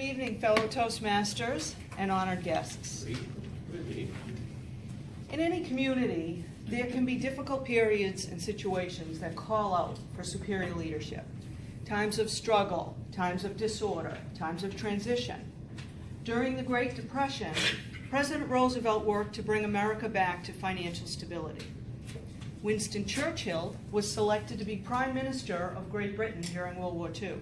evening, fellow Toastmasters and honored guests. In any community, there can be difficult periods and situations that call out for superior leadership. Times of struggle, times of disorder, times of transition. During the Great Depression, President Roosevelt worked to bring America back to financial stability. Winston Churchill was selected to be Prime Minister of Great Britain during World War II.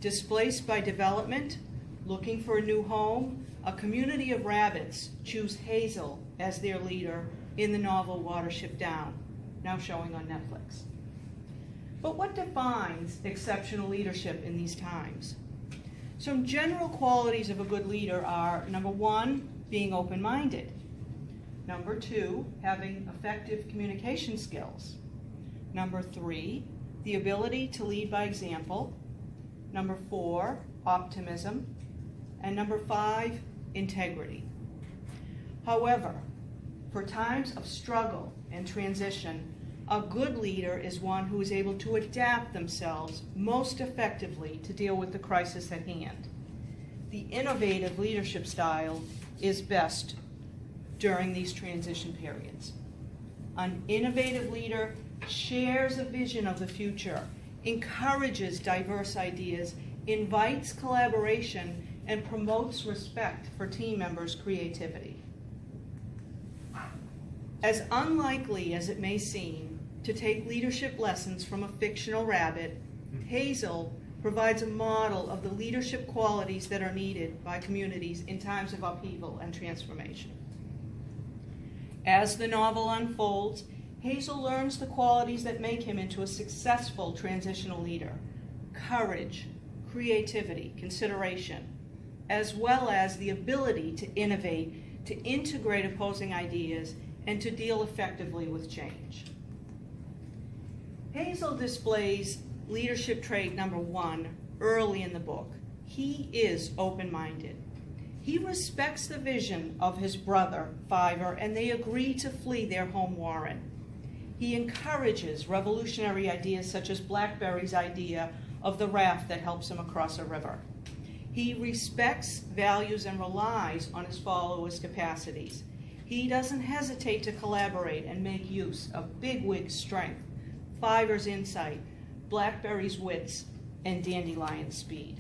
Displaced by development, looking for a new home, a community of rabbits choose Hazel as their leader in the novel Watership Down, now showing on Netflix. But what defines exceptional leadership in these times? Some general qualities of a good leader are, number one, being open-minded. Number two, having effective communication skills. Number three, the ability to lead by example. Number four, optimism. And number five, integrity. However, for times of struggle and transition, a good leader is one who is able to adapt themselves most effectively to deal with the crisis at hand. The innovative leadership style is best during these transition periods. An innovative leader shares a vision of the future, encourages diverse ideas, invites collaboration, and promotes respect for team members' creativity. As unlikely as it may seem to take leadership lessons from a fictional rabbit, Hazel provides a model of the leadership qualities that are needed by communities in times of upheaval and transformation. As the novel unfolds, Hazel learns the qualities that make him into a successful transitional leader: courage, creativity, consideration, as well as the ability to innovate, to integrate opposing ideas, and to deal effectively with change. Hazel displays leadership trait number one early in the book. He is open-minded. He respects the vision of his brother, Fiver, and they agree to flee their home warren. He encourages revolutionary ideas such as Blackberry's idea of the raft that helps him across a river. He respects, values, and relies on his followers' capacities. He doesn't hesitate to collaborate and make use of Bigwig's strength, Fiver's insight, Blackberry's wits, and Dandelion's speed.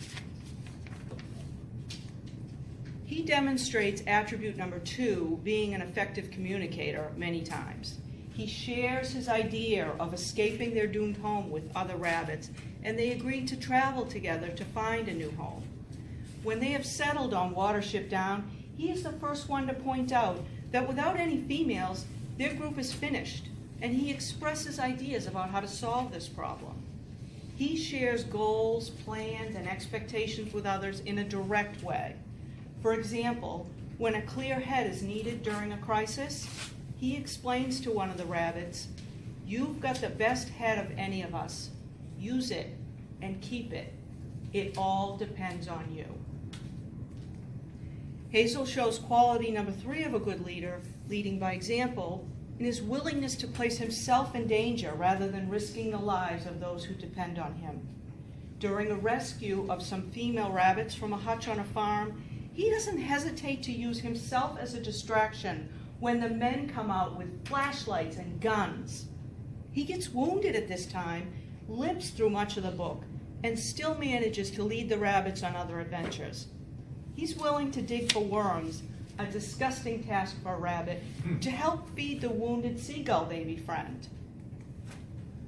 He demonstrates attribute number two, being an effective communicator, many times. He shares his idea of escaping their doomed home with other rabbits, and they agree to travel together to find a new home. When they have settled on Watership Down, he is the first one to point out that without any females, their group is finished, and he expresses ideas about how to solve this problem. He shares goals, plans, and expectations with others in a direct way. For example, when a clear head is needed during a crisis, he explains to one of the rabbits, "You've got the best head of any of us. Use it and keep it. It all depends on you." Hazel shows quality number three of a good leader, leading by example, in his willingness to place himself in danger rather than risking the lives of those who depend on him. During a rescue of some female rabbits from a hutch on a farm, he doesn't hesitate to use himself as a distraction when the men come out with flashlights and guns. He gets wounded at this time, limps through much of the book, and still manages to lead the rabbits on other adventures. He's willing to dig for worms, a disgusting task for a rabbit, to help feed the wounded seagull they befriend.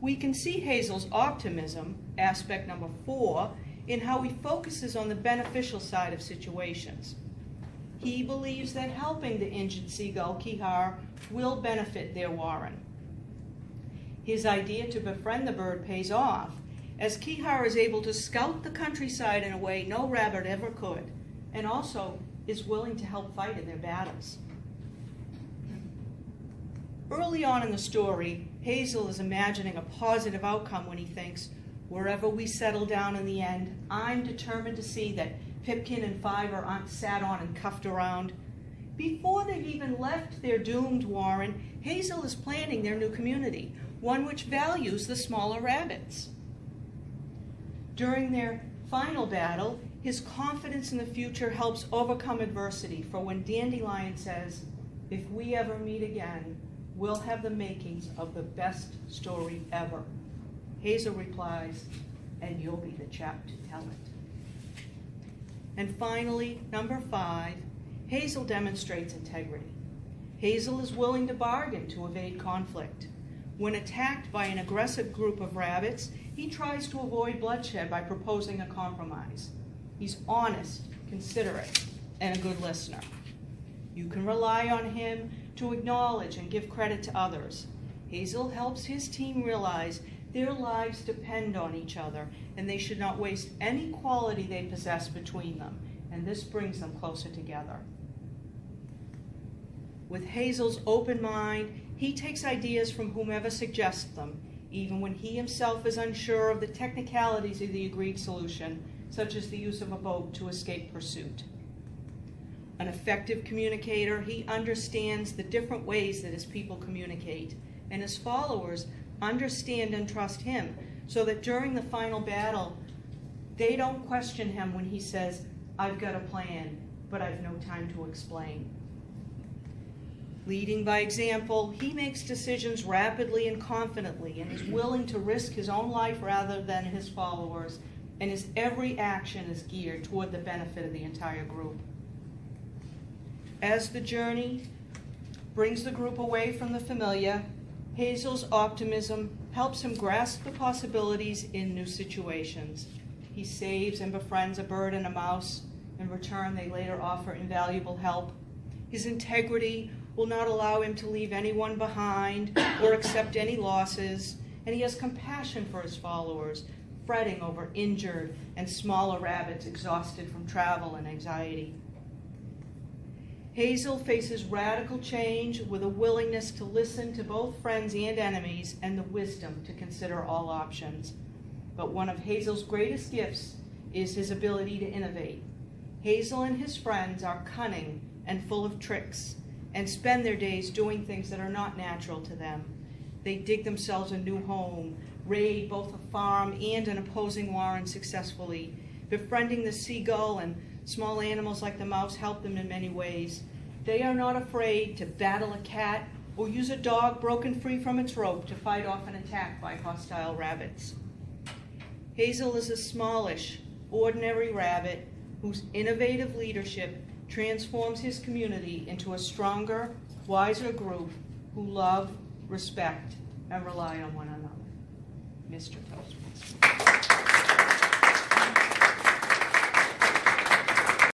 We can see Hazel's optimism, aspect number four, in how he focuses on the beneficial side of situations. He believes that helping the injured seagull, Kihar, will benefit their warren. His idea to befriend the bird pays off, as Kihar is able to scout the countryside in a way no rabbit ever could, and also is willing to help fight in their battles. Early on in the story, Hazel is imagining a positive outcome when he thinks, "Wherever we settle down in the end, I'm determined to see that Pipkin and Fiver aren't sat on and cuffed around." Before they've even left their doomed warren, Hazel is planning their new community, one which values the smaller rabbits. During their final battle, His confidence in the future helps overcome adversity, for when Dandelion says, "If we ever meet again, we'll have the makings of the best story ever," Hazel replies, "And you'll be the chap to tell it." And finally, number 5, Hazel demonstrates integrity. Hazel is willing to bargain to evade conflict. When attacked by an aggressive group of rabbits, he tries to avoid bloodshed by proposing a compromise. He's honest, considerate, and a good listener. You can rely on him to acknowledge and give credit to others. Hazel helps his team realize their lives depend on each other, and they should not waste any quality they possess between them, and this brings them closer together. With Hazel's open mind, he takes ideas from whomever suggests them, even when he himself is unsure of the technicalities of the agreed solution, such as the use of a boat to escape pursuit. An effective communicator, he understands the different ways that his people communicate, and his followers understand and trust him, so that during the final battle, they don't question him when he says, "I've got a plan, but I've no time to explain." Leading by example, he makes decisions rapidly and confidently, and is willing to risk his own life rather than his followers, and his every action is geared toward the benefit of the entire group. As the journey brings the group away from the familiar, Hazel's optimism helps him grasp the possibilities in new situations. He saves and befriends a bird and a mouse. In return, they later offer invaluable help. His integrity will not allow him to leave anyone behind or accept any losses, and he has compassion for his followers, fretting over injured and smaller rabbits exhausted from travel and anxiety. Hazel faces radical change with a willingness to listen to both friends and enemies and the wisdom to consider all options. But one of Hazel's greatest gifts is his ability to innovate. Hazel and his friends are cunning and full of tricks, and spend their days doing things that are not natural to them. They dig themselves a new home, raid both a farm and an opposing warren successfully. Befriending the seagull and small animals like the mouse help them in many ways. They are not afraid to battle a cat or use a dog broken free from its rope to fight off an attack by hostile rabbits. Hazel is a smallish, ordinary rabbit whose innovative leadership transforms his community into a stronger, wiser group who love, respect, and rely on one another. Mr. Toast.